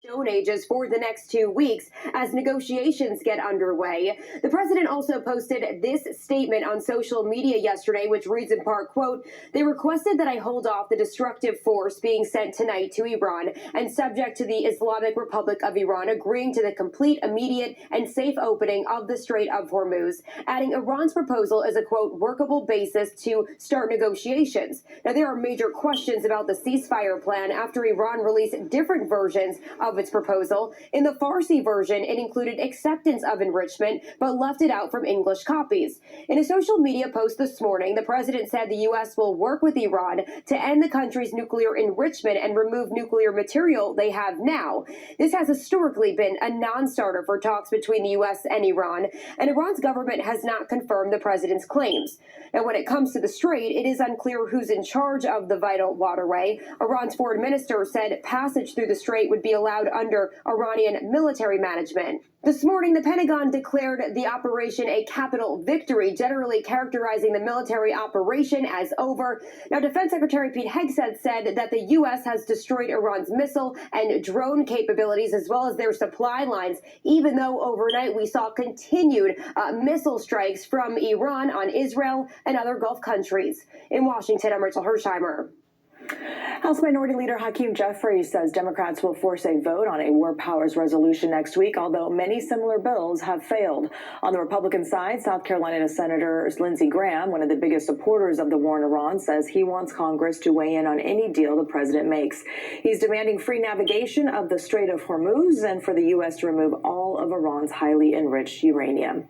Stone Ages for the next 2 weeks as negotiations get underway. The president also posted this statement on social media yesterday, which reads in part, quote, "They requested that I hold off the destructive force being sent tonight to Iran and subject to the Islamic Republic of Iran agreeing to the complete, immediate, and safe opening of the Strait of Hormuz," adding Iran's proposal is a, quote, "workable basis to start negotiations." Now, there are major questions about the ceasefire plan after Iran released different versions of its proposal. In the Farsi version, it included acceptance of enrichment, but left it out from English copies. In a social media post this morning, the president said the U.S. will work with Iran to end the country's nuclear enrichment and remove nuclear material they have now. This has historically been a non-starter for talks between the U.S. and Iran's government has not confirmed the president's claims. Now, when it comes to the strait, it is unclear who's in charge of the vital waterway. Iran's foreign minister said passage through the strait would be allowed under Iranian military management. This morning, the Pentagon declared the operation a capital victory, generally characterizing the military operation as over. Now, Defense Secretary Pete Hegseth said that the U.S. has destroyed Iran's missile and drone capabilities as well as their supply lines, even though overnight we saw continued missile strikes from Iran on Israel and other Gulf countries. In Washington, I'm Rachel Hersheimer. House Minority Leader Hakeem Jeffries says Democrats will force a vote on a war powers resolution next week, although many similar bills have failed. On the Republican side, South Carolina Senator Lindsey Graham, one of the biggest supporters of the war in Iran, says he wants Congress to weigh in on any deal the president makes. He's demanding free navigation of the Strait of Hormuz and for the U.S. to remove all of Iran's highly enriched uranium.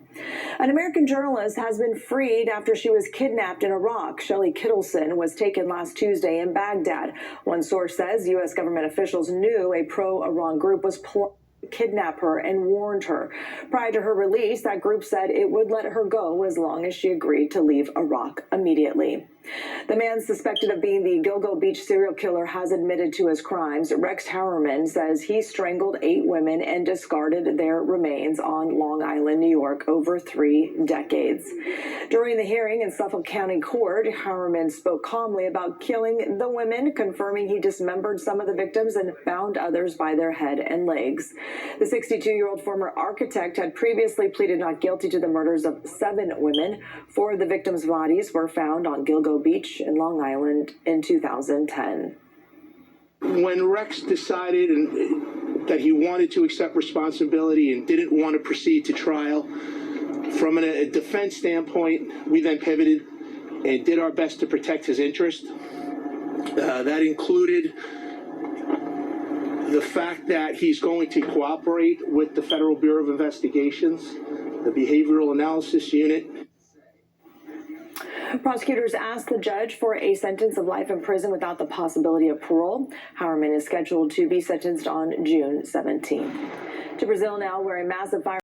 An American journalist has been freed after she was kidnapped in Iraq. Shelley Kittleson was taken last Tuesday in Baghdad. One source says U.S. government officials knew a pro-Iran group was plotting to kidnap her and warned her. Prior to her release, that group said it would let her go as long as she agreed to leave Iraq immediately. The man suspected of being the Gilgo Beach serial killer has admitted to his crimes. Rex Howerman says he strangled 8 women and discarded their remains on Long Island, New York, over 3 decades. During the hearing in Suffolk County Court, Howerman spoke calmly about killing the women, confirming he dismembered some of the victims and bound others by their head and legs. The 62-year-old former architect had previously pleaded not guilty to the murders of 7 women. 4 of the victims' bodies were found on Gilgo Beach in Long Island in 2010. When Rex decided that he wanted to accept responsibility and didn't want to proceed to trial, from a defense standpoint, we then pivoted and did our best to protect his interest. That included the fact that he's going to cooperate with the Federal Bureau of Investigations, the Behavioral Analysis Unit. Prosecutors asked the judge for a sentence of life in prison without the possibility of parole. Howerman is scheduled to be sentenced on June 17th. To Brazil now, where a massive fire